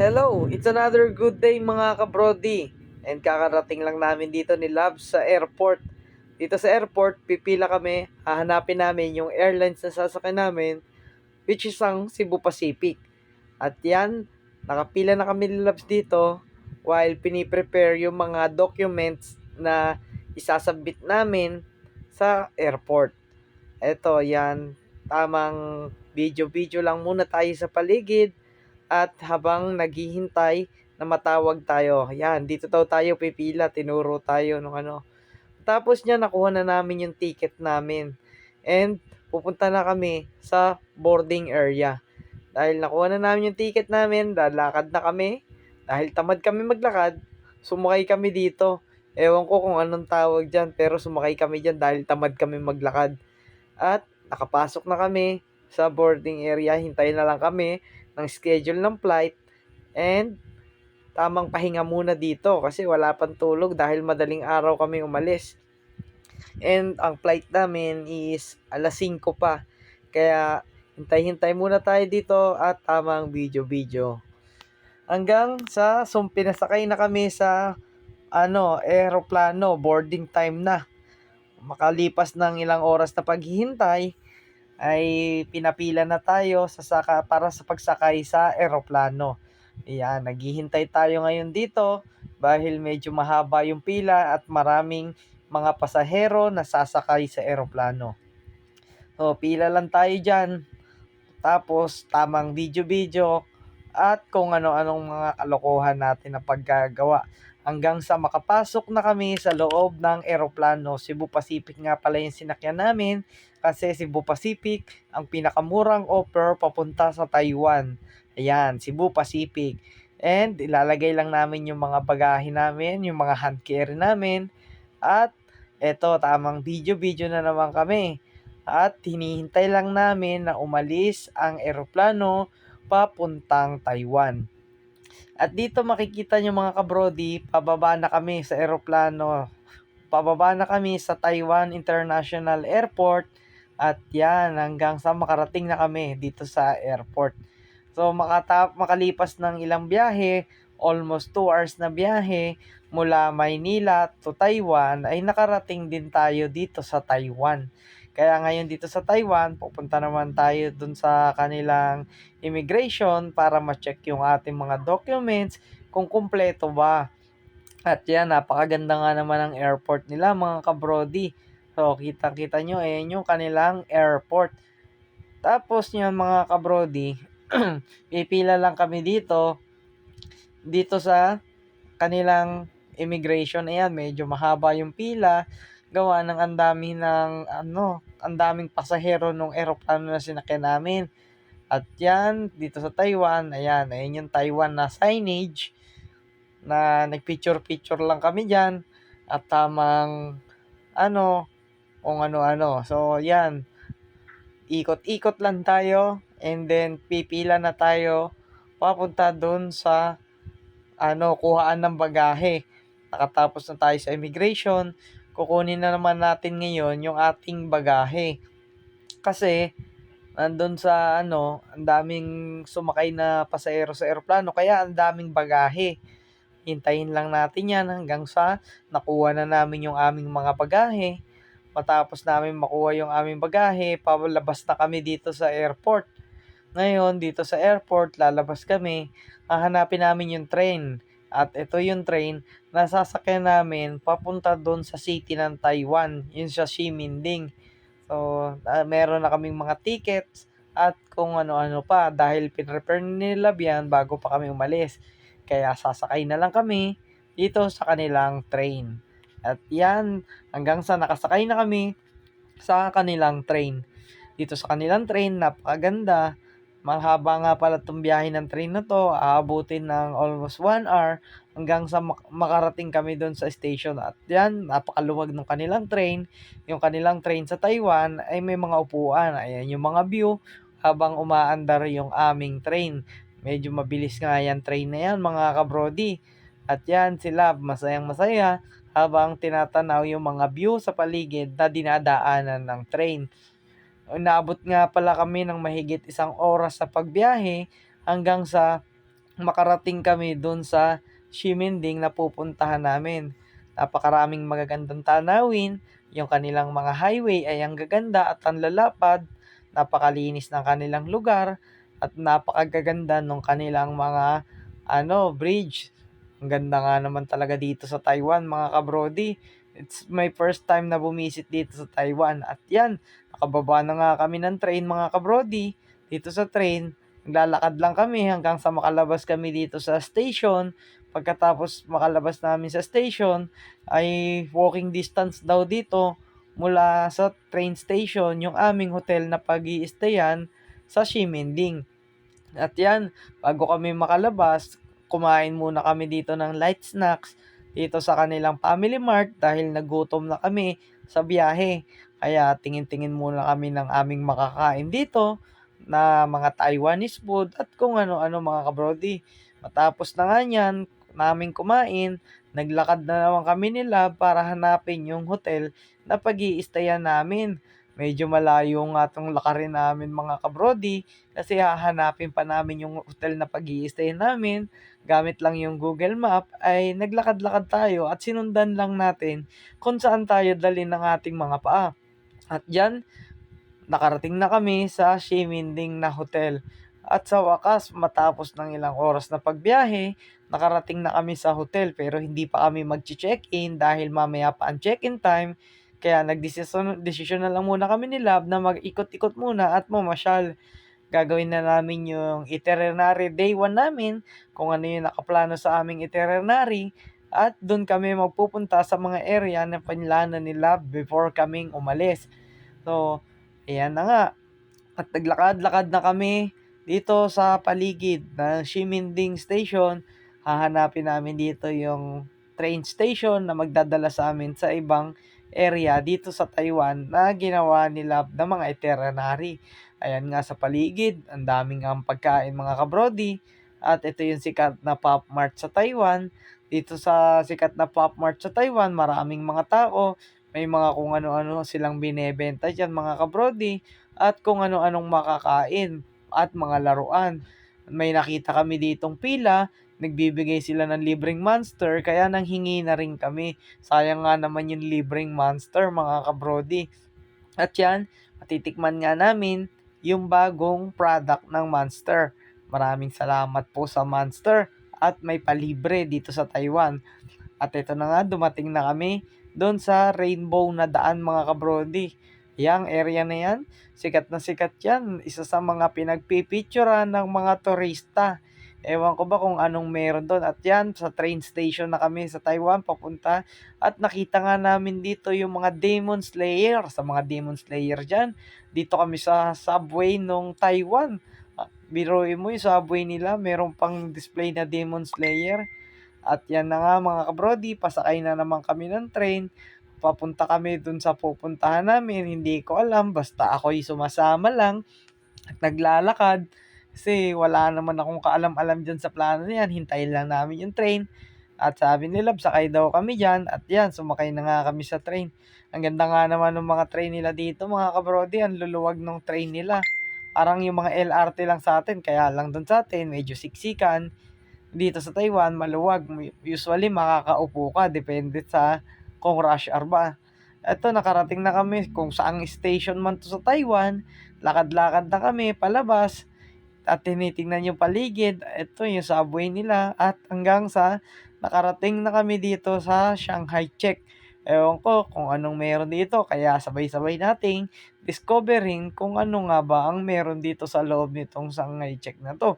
Hello, it's another good day mga kabrody. And kakarating lang namin dito ni Labs sa airport. Dito sa airport, pipila kami, hahanapin namin yung airlines na sasakyan namin, which is ang Cebu Pacific. At yan, nakapila na kami ni Labs dito while piniprepare yung mga documents na isasabit namin sa airport. Eto, yan, tamang video-video lang muna tayo sa paligid at habang naghihintay na matawag tayo, yan, dito daw tayo pipila, tinuro tayo nung ano. Tapos niya, nakuha na namin yung ticket namin. And pupunta na kami sa boarding area. Dahil nakuha na namin yung ticket namin, lalakad na kami. Dahil tamad kami maglakad, sumakay kami dito. Ewan ko kung anong tawag dyan, pero sumakay kami dyan dahil tamad kami maglakad. At nakapasok na kami sa boarding area, hintayin na lang kami ng schedule ng flight and tamang pahinga muna dito kasi wala pang tulog dahil madaling araw kami umalis. And ang flight namin is alas 5 pa. Kaya hintay-hintay muna tayo dito at tamang video-video. Hanggang sa pinasakay na kami sa aeroplano, boarding time na. Makalipas ng ilang oras na paghihintay, ay pinapila na tayo para sa pagsakay sa eroplano. Ayan, naghihintay tayo ngayon dito dahil medyo mahaba yung pila at maraming mga pasahero na sasakay sa eroplano. So, pila lang tayo dyan. Tapos, tamang video-video at kung ano-anong mga kalokohan natin na paggagawa. Hanggang sa makapasok na kami sa loob ng eroplano. Cebu Pacific nga pala yung sinakyan namin kasi Cebu Pacific ang pinakamurang offer papunta sa Taiwan. Ayan, Cebu Pacific. And ilalagay lang namin yung mga bagahe namin, yung mga hand carry namin. At eto, tamang video-video na naman kami. At hinihintay lang namin na umalis ang eroplano papuntang Taiwan. At dito makikita nyo mga kabrody, pababa na kami sa eroplano. Pababa na kami sa Taiwan International Airport. At yan, hanggang sa makarating na kami dito sa airport. So makalipas ng ilang biyahe, almost 2 hours na biyahe, mula Maynila to Taiwan, ay nakarating din tayo dito sa Taiwan. Kaya ngayon dito sa Taiwan, pupunta naman tayo dun sa kanilang immigration para ma-check yung ating mga documents kung kumpleto ba. At yan, napakaganda nga naman ng airport nila mga kabrody. So, kita-kita nyo, ayan yung kanilang airport. Tapos yan mga kabrody, pipila lang kami dito sa kanilang immigration. Ayan, medyo mahaba yung pila. Gawa ng ang daming pasahero nung eroplano na sinakyan namin. At yan, dito sa Taiwan, ayan yung Taiwan na signage na nagpicture-picture lang kami dyan. At tamang kung ano-ano. So, yan, ikot-ikot lang tayo and then pipila na tayo papunta doon sa kuhaan ng bagahe. Nakatapos na tayo sa immigration, kukunin na naman natin ngayon yung ating bagahe. Kasi nandun sa ang daming sumakay na pasahero sa eroplano kaya ang daming bagahe. Hintayin lang natin yan hanggang sa nakuha na namin yung aming mga bagahe. Matapos namin makuha yung aming bagahe, palabas na kami dito sa airport. Ngayon, dito sa airport, lalabas kami, hahanapin namin yung train. At ito yung train na sasakyan namin papunta doon sa city ng Taiwan, yun sa Ximending. So, meron na kaming mga tickets at kung ano-ano pa dahil pinrepare nila yan bago pa kami umalis. Kaya sasakay na lang kami dito sa kanilang train. At yan, hanggang sa nakasakay na kami sa kanilang train. Dito sa kanilang train, napakaganda. Mahaba nga pala itong biyahe ng train na to. Aabutin ng almost 1 hour hanggang sa makarating kami doon sa station. At yan, napakaluwag ng kanilang train. Yung kanilang train sa Taiwan ay may mga upuan. Ayan yung mga view habang umaandar yung aming train. Medyo mabilis nga yan train na yan mga kabrody. At yan sila masayang masaya habang tinatanaw yung mga view sa paligid na dinadaanan ng train. Inaabot nga pala kami ng mahigit 1 oras sa pagbiyahe hanggang sa makarating kami dun sa Ximending na pupuntahan namin. Napakaraming magagandang tanawin, yung kanilang mga highway ay ang gaganda at ang lalapad, napakalinis ng kanilang lugar, at napakagaganda ng kanilang mga bridge. Ang ganda nga naman talaga dito sa Taiwan, mga kabrodi. It's my first time na bumisit dito sa Taiwan. At yan, nakababa na nga kami ng train, mga kabrodi. Dito sa train, naglalakad lang kami hanggang sa makalabas kami dito sa station. Pagkatapos makalabas namin sa station, ay walking distance daw dito mula sa train station yung aming hotel na pag-i-stayan sa Ximending. At yan, bago kami makalabas, kumain muna kami dito ng light snacks dito sa kanilang Family Mart dahil nagutom na kami sa biyahe. Kaya tingin-tingin muna kami ng aming makakain dito na mga Taiwanese food at kung ano-ano, mga kabrodi. Matapos na nga yan, namin kumain, naglakad na naman kami nila para hanapin yung hotel na pag-i-stayan namin. Medyo malayo nga itong lakarin namin, mga kabrodi, kasi hahanapin pa namin yung hotel na pag-i-stay namin. Gamit lang yung Google Map ay naglakad-lakad tayo at sinundan lang natin kung saan tayo dalhin ng ating mga paa. At diyan, nakarating na kami sa Ximending na hotel. At sa wakas, matapos ng ilang oras na pagbiyahe, nakarating na kami sa hotel pero hindi pa kami mag-check-in dahil mamaya pa ang check-in time. Kaya desisyon na lang muna kami ni Lab na mag-ikot-ikot muna at mamasyal. Gagawin na namin yung itinerary day 1 namin, kung ano yung nakaplano sa aming itinerary, at doon kami magpupunta sa mga area na pinlano ni Lab before kaming umalis. So, ayan na nga. At naglakad-lakad na kami dito sa paligid ng Ximending Station. Hahanapin namin dito yung train station na magdadala sa amin sa ibang area dito sa Taiwan na ginawa nila ng mga itinerary. Ayan nga sa paligid, ang daming ang pagkain, mga kabrodi. At ito yung sikat na Pop Mart sa Taiwan. Dito sa sikat na Pop Mart sa Taiwan, maraming mga tao. May mga kung ano-ano silang binebenta dyan, mga kabrodi, at kung ano-anong makakain at mga laruan. May nakita kami ditong pila, nagbibigay sila ng libreng Monster, kaya nanghingi na rin kami. Sayang nga naman yung libreng Monster, mga kabrodi. At yan, matitikman nga namin yung bagong product ng Monster. Maraming salamat po sa Monster at may palibre dito sa Taiwan. At ito na nga, dumating na kami doon sa Rainbow na daan, mga kabrodi. Yang area na yan, sikat na sikat yan. Isa sa mga pinagpipicturean ng mga turista. Ewan ko ba kung anong meron doon. At yan, sa train station na kami sa Taiwan papunta. At nakita nga namin dito yung mga Demon Slayer. Sa mga Demon Slayer dyan, dito kami sa subway nung Taiwan. Biruin mo yung subway nila, meron pang display na Demon Slayer. At yan na nga, mga kabrodi, pasakay na naman kami ng train. Papunta kami dun sa pupuntahan namin, hindi ko alam, basta ako'y sumasama lang at naglalakad. Kasi wala naman akong kaalam-alam dyan sa plano na yan, hintayin lang namin yung train. At sabi nila, sakay daw kami dyan. At yan, sumakay na nga kami sa train. Ang ganda nga naman ng mga train nila dito, mga kabrodi, ang luluwag ng train nila. Parang yung mga LRT lang sa atin, kaya lang dun sa atin, medyo siksikan. Dito sa Taiwan, maluwag. Usually, makakaupo ka. Depende sa kung rush hour ba. Eto, nakarating na kami kung saang station man to sa Taiwan. Lakad-lakad na kami palabas at tinitingnan yung paligid. Ito yung subway nila at hanggang sa nakarating na kami dito sa Shanghai Check. Ewan ko kung anong meron dito, kaya sabay-sabay nating discovering kung ano nga ba ang meron dito sa loob nitong Shanghai Check na to.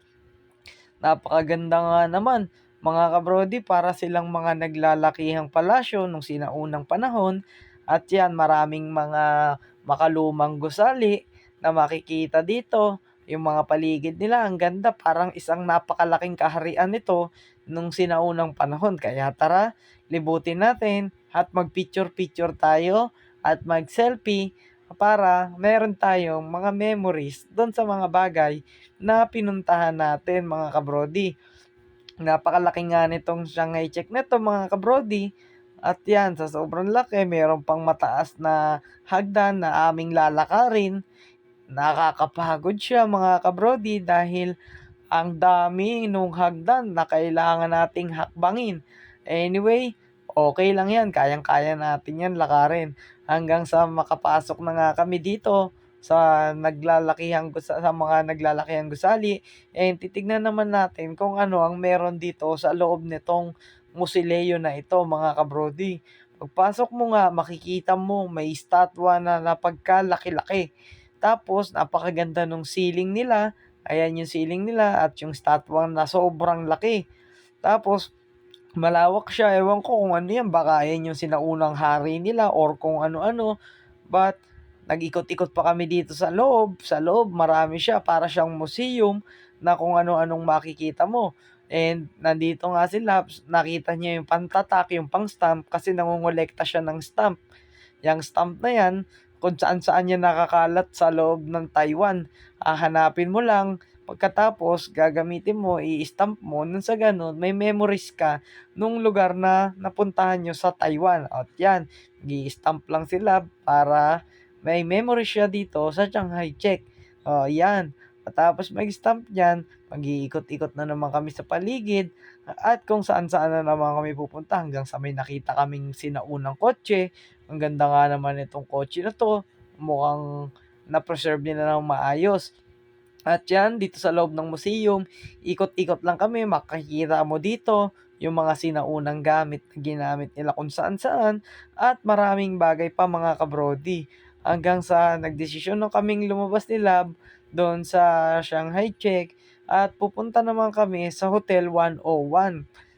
Napakaganda nga naman, mga kabrodi, para silang mga naglalakihang palasyo nung sinaunang panahon. At yan, maraming mga makalumang gusali na makikita dito. Yung mga paligid nila, ang ganda, parang isang napakalaking kaharian nito nung sinaunang panahon. Kaya tara, libutin natin at mag-picture-picture tayo at mag-selfie para meron tayong mga memories doon sa mga bagay na pinuntahan natin, mga kabrodi. Napakalaki nga nitong Shanghai Check na to, mga kabrodi. At yan, sa sobrang laki, meron pang mataas na hagdan na aming lalakarin. Nakakapagod siya, mga kabrodi, dahil ang dami nung hagdan na kailangan nating hakbangin. Anyway, okay lang yan, kayang-kaya natin yan lakarin. Hanggang sa makapasok na nga kami dito sa sa mga naglalakihang gusali, and titignan naman natin kung ano ang meron dito sa loob nitong musileo na ito, mga kabrodi. Pagpasok mo nga, makikita mo may estatwa na napagkalaki-laki. Tapos napakaganda nung ceiling nila. Ayan yung ceiling nila at yung statwa na sobrang laki. Tapos malawak siya, ewan ko kung ano yan, baka yan yung sinaunang hari nila or kung ano-ano. But nag-ikot-ikot pa kami dito sa loob. Sa loob marami siya, para siyang museum na kung ano-anong makikita mo. And nandito nga si Labs, nakita niya yung pantatak, yung pang-stamp kasi nangongolekta siya ng stamp. Yang stamp na yan, kung saan-saan yan nakakalat sa loob ng Taiwan. Hahanapin mo lang, pagkatapos gagamitin mo, i-stamp mo, nang sa ganun, may memories ka nung lugar na napuntahan nyo sa Taiwan. At yan, i-stamp lang sila para may memory siya dito sa Shanghai Check. O, yan. Tapos mag-stamp yan, mag-iikot-ikot na naman kami sa paligid at kung saan-saan na naman kami pupunta hanggang sa may nakita kaming sinaunang kotse. Ang ganda nga naman itong kotse na 'to, mukhang na-preserve nila ng maayos. At yan, dito sa loob ng museum, ikot-ikot lang kami, makikita mo dito yung mga sinaunang gamit na ginamit nila kung saan-saan at maraming bagay pa, mga kabrodi. Hanggang sa nagdesisyon na kaming lumabas ni Lab doon sa Shanghai Check at pupunta naman kami sa Hotel 101.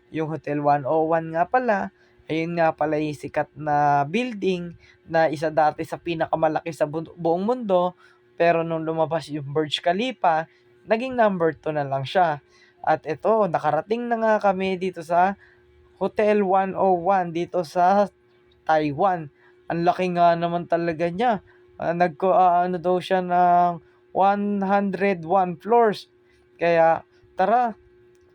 Yung Hotel 101 nga pala, ayun nga pala yung sikat na building na isa dati sa pinakamalaki sa buong mundo, pero nung lumabas yung Burj Khalifa, naging number 2 na lang siya. At ito, nakarating na nga kami dito sa Hotel 101 dito sa Taiwan. Ang laki nga naman talaga niya. Ano daw siya ng 101 floors. Kaya tara,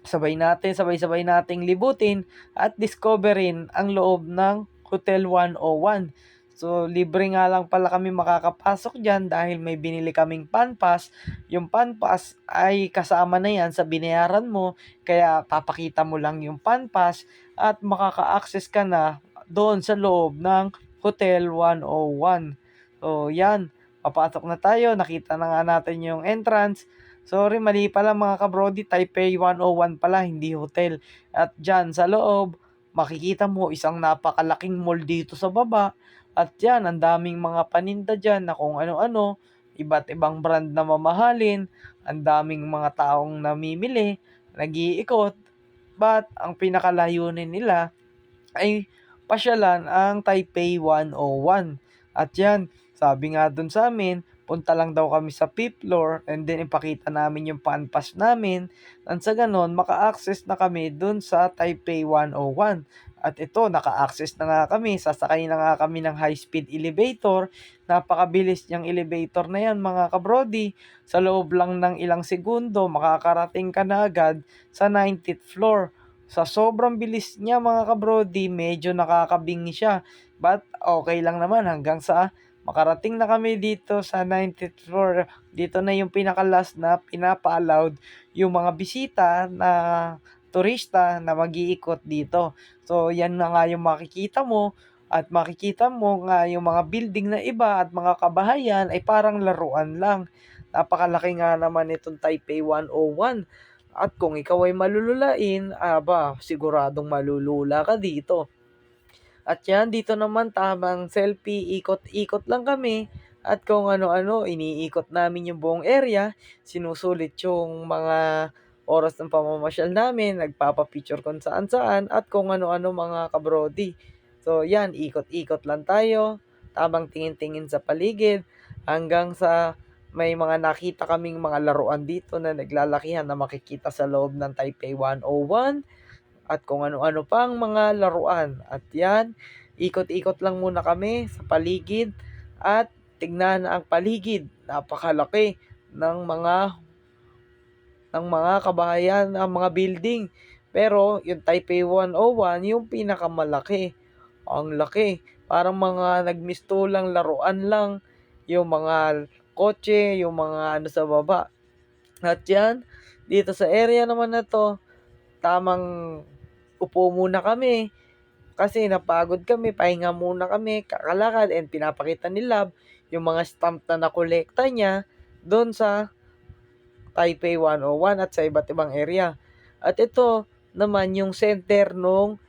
sabay-sabay nating libutin at discoverin ang loob ng Hotel 101. So, libre nga lang pala kami makakapasok dyan dahil may binili kaming pan pass. Yung pan pass ay kasama na yan sa binayaran mo, kaya papakita mo lang yung pan pass at makaka-access ka na doon sa loob ng Hotel 101. So, yan. Papasok na tayo. Nakita na nga natin yung entrance. Sorry, mali pala mga kabrodi. Taipei 101 pala, hindi hotel. At dyan sa loob, makikita mo isang napakalaking mall dito sa baba. At yan, ang daming mga paninda dyan na kung ano-ano. Iba't ibang brand na mamahalin. Ang daming mga taong namimili, nag-iikot. But ang pinakalayunin nila ay pasyalan ang Taipei 101. At yan, sabi nga dun sa amin, punta lang daw kami sa 5th floor and then ipakita namin yung pan-pass namin. At sa ganon, maka-access na kami dun sa Taipei 101. At ito, naka-access na nga kami. Sasakay na nga kami ng high-speed elevator. Napakabilis niyang elevator na yan, mga kabrodi. Sa loob lang ng ilang segundo, makakarating ka na agad sa 90th floor. Sa sobrang bilis niya, mga kabrodi, medyo nakakabingi siya. But okay lang naman hanggang sa makarating na kami dito sa 90th floor. Dito na yung pinaka-last na pinapa-allowed yung mga bisita na turista na mag-iikot dito. So, yan na nga yung makikita mo at makikita mo nga yung mga building na iba at mga kabahayan ay parang laruan lang. Napakalaki nga naman itong Taipei 101. At kung ikaw ay malululain, siguradong malulula ka dito. At yan, dito naman tamang selfie, ikot-ikot lang kami. At kung ano-ano, iniikot namin yung buong area. Sinusulit yung mga oras ng pamamasyal namin. Nagpapapicture kung saan-saan. At kung ano-ano, mga kabrodi. So yan, ikot-ikot lang tayo. Tamang tingin-tingin sa paligid. Hanggang sa may mga nakita kaming mga laruan dito na naglalakihan na makikita sa loob ng Taipei 101 at kung ano-ano pang mga laruan. At yan, ikot-ikot lang muna kami sa paligid at tignan ang paligid. Napakalaki ng mga kabahayan, ang mga building. Pero yung Taipei 101, yung pinakamalaki. Ang laki. Parang mga nagmistulang laruan lang. Yung mga kotse, yung mga ano sa baba. At yan, Dito sa area naman na to, tamang upo muna kami kasi napagod kami, pahinga muna kami, kakalakad, and pinapakita ni Lab yung mga stamp na nakolekta niya doon sa Taipei 101 at sa iba't ibang area. At ito naman yung center nung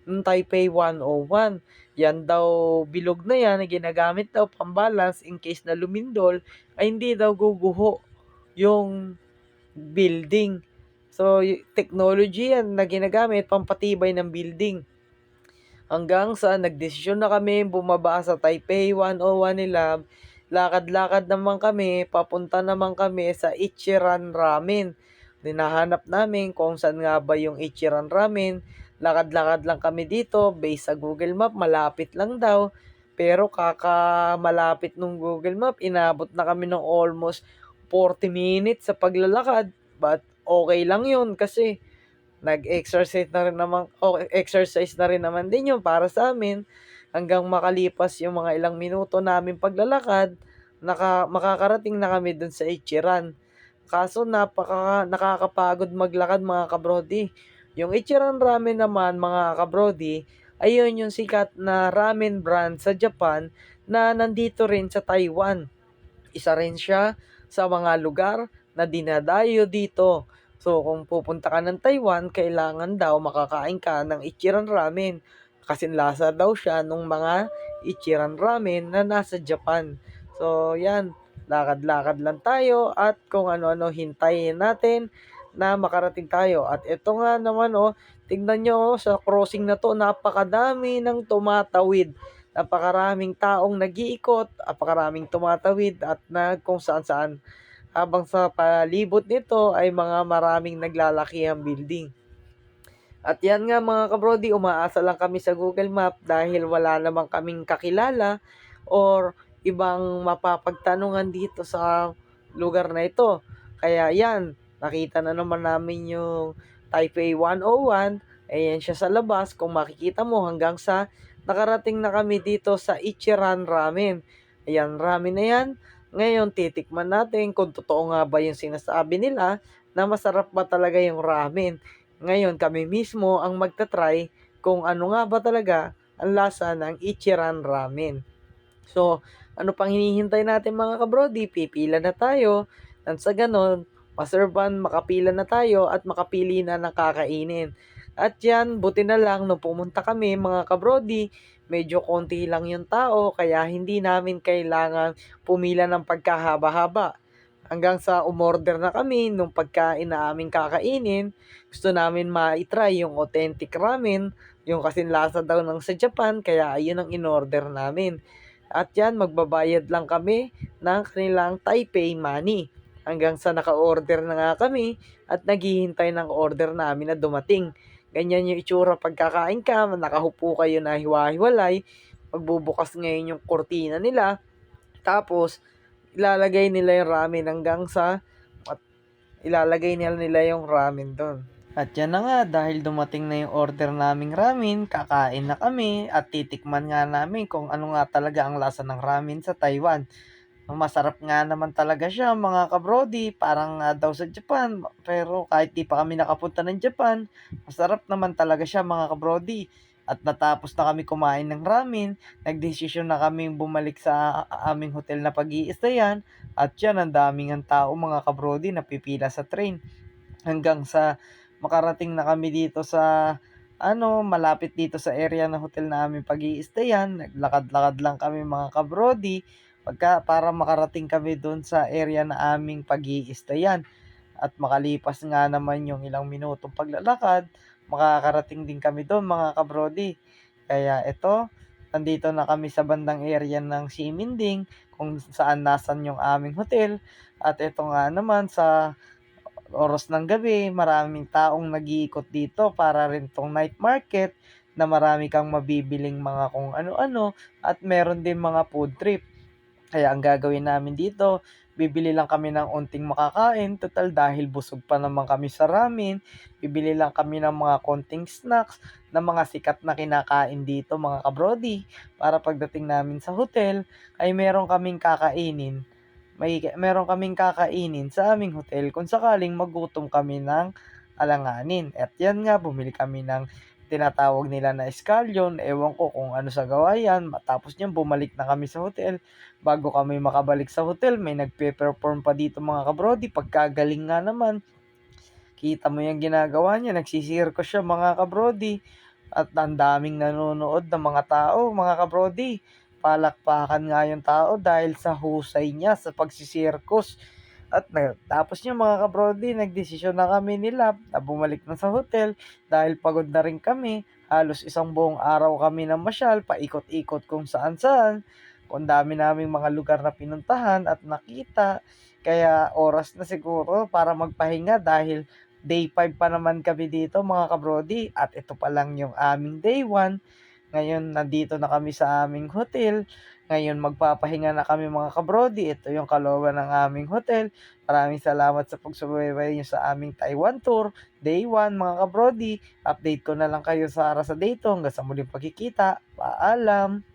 Taipei 101. Yan daw, bilog na yan na ginagamit daw pambalance in case na lumindol ay hindi daw guguho yung building. So, technology yan na ginagamit pampatibay ng building. Hanggang sa nagdesisyon na kami bumaba sa Taipei 101 nila, lakad-lakad naman kami, papunta naman kami sa Ichiran Ramen. Dinahanap namin kung saan nga ba yung Ichiran Ramen. Lakad-lakad lang kami dito, based sa Google Map, malapit lang daw. Pero malapit nung Google Map, inabot na kami ng almost 40 minutes sa paglalakad. But okay lang yun kasi nag-exercise na rin naman, exercise na rin naman din yun para sa amin hanggang makalipas yung mga ilang minuto namin paglalakad, makakarating na kami dun sa Ichiran. Kaso nakakapagod maglakad mga kabrodi. Yung Ichiran Ramen naman mga kabrodi, ayun yung sikat na ramen brand sa Japan na nandito rin sa Taiwan. Isa rin siya sa mga lugar na dinadayo dito. So, kung pupunta ka ng Taiwan, kailangan daw makakain ka ng Ichiran Ramen. Kasi lasa daw siya nung mga Ichiran Ramen na nasa Japan. So, yan. Lakad-lakad lang tayo at kung ano-ano hintayin natin na makarating tayo. At ito nga naman tingnan nyo sa crossing na to, napakadami ng tumatawid. Napakaraming taong nag-iikot, napakaraming tumatawid at kung saan-saan. Habang sa palibot nito ay mga maraming naglalakihang building. At yan nga mga kabrodi, umaasa lang kami sa Google Map dahil wala namang kaming kakilala or ibang mapapagtanungan dito sa lugar na ito. Kaya yan, nakita na naman namin yung Taipei 101. Ayan siya sa labas, kung makikita mo hanggang sa nakarating na kami dito sa Ichiran Ramen. Ayan, ramen na yan. Ngayon, titikman natin kung totoo nga ba yung sinasabi nila na masarap ba talaga yung ramen. Ngayon, kami mismo ang magta-try kung ano nga ba talaga ang lasa ng Ichiran Ramen. So, ano pang hinihintay natin mga kabrodi? Pipila na tayo. At sa ganon, maserban, makapila na tayo at makapili na ng kakainin. At yan, buti na lang nung pumunta kami mga kabrodi, medyo konti lang yung tao kaya hindi namin kailangan pumila ng pagkahaba-haba. Hanggang sa umorder na kami nung pagkain na aming kakainin, gusto namin ma-try yung authentic ramen, yung kasing lasa daw ng sa Japan, kaya ayun ang in-order namin. At yan, magbabayad lang kami ng kanilang Taipei money. Hanggang sa naka-order na nga kami at naghihintay ng order namin na dumating. Ganyan yung itsura pagkakain ka, nakahupo kayo na hiwa-hiwalay, magbubukas ngayon yung kortina nila, tapos ilalagay nila yung ramen hanggang sa ilalagay nila yung ramen doon. At yan na nga, dahil dumating na yung order naming ramen, kakain na kami at titikman nga namin kung ano nga talaga ang lasa ng ramen sa Taiwan. Masarap nga naman talaga siya mga kabrodi, parang daw sa Japan. Pero kahit di pa kami nakapunta ng Japan, masarap naman talaga siya mga kabrodi. At natapos na kami kumain ng ramen, nagdesisyon na kami bumalik sa aming hotel na pag-iistayan. At yan, ang daming ang tao mga kabrodi na pipila sa train. Hanggang sa makarating na kami dito sa malapit dito sa area ng hotel na aming pag-iistayan. Naglakad-lakad lang kami mga kabrodi para makarating kami doon sa area na aming pag-iistayan. At makalipas nga naman yung ilang minutong paglalakad, makakarating din kami doon mga kabrodi. Kaya ito, nandito na kami sa bandang area ng Ximending kung saan nasan yung aming hotel. At ito nga naman sa oras ng gabi, maraming taong nag-iikot dito para rin tong night market na marami kang mabibiling mga kung ano-ano at meron din mga food trip. Kaya ang gagawin namin dito, bibili lang kami ng unting makakain, total dahil busog pa naman kami sa ramen, bibili lang kami ng mga konting snacks na mga sikat na kinakain dito mga kabrodi para pagdating namin sa hotel ay meron kaming kakainin meron kaming kakainin sa aming hotel kung sakaling magutom kami ng alanganin. At yan nga, bumili kami ng tinatawag nila na scallion, ewan ko kung ano sa gawa yan. Matapos niyan, bumalik na kami sa hotel. Bago kami makabalik sa hotel, may nagpe-perform pa dito mga kabrody. Pagkagaling nga naman, kita mo yung ginagawa niya, nagsisirkus siya mga kabrody. At ang daming nanonood ng mga tao, mga kabrody. Palakpakan nga yung tao dahil sa husay niya sa pagsisirkus. At tapos niya mga kabrody, nagdesisyon na kami nila na bumalik na sa hotel dahil pagod na rin kami. Halos isang buong araw kami na masyal, paikot-ikot kung saan-saan. Kung dami naming mga lugar na pinuntahan at nakita. Kaya oras na siguro para magpahinga dahil day 5 pa naman kami dito mga kabrody at ito pa lang yung aming day 1. Ngayon nandito na kami sa aming hotel. Ngayon magpapahinga na kami mga kabrody. Ito yung kalooban ng aming hotel. Maraming salamat sa pagsubaybay niyo sa aming Taiwan tour. Day 1 mga kabrody. Update ko na lang kayo sa day 2 hanggang sa muling pagkikita. Paalam!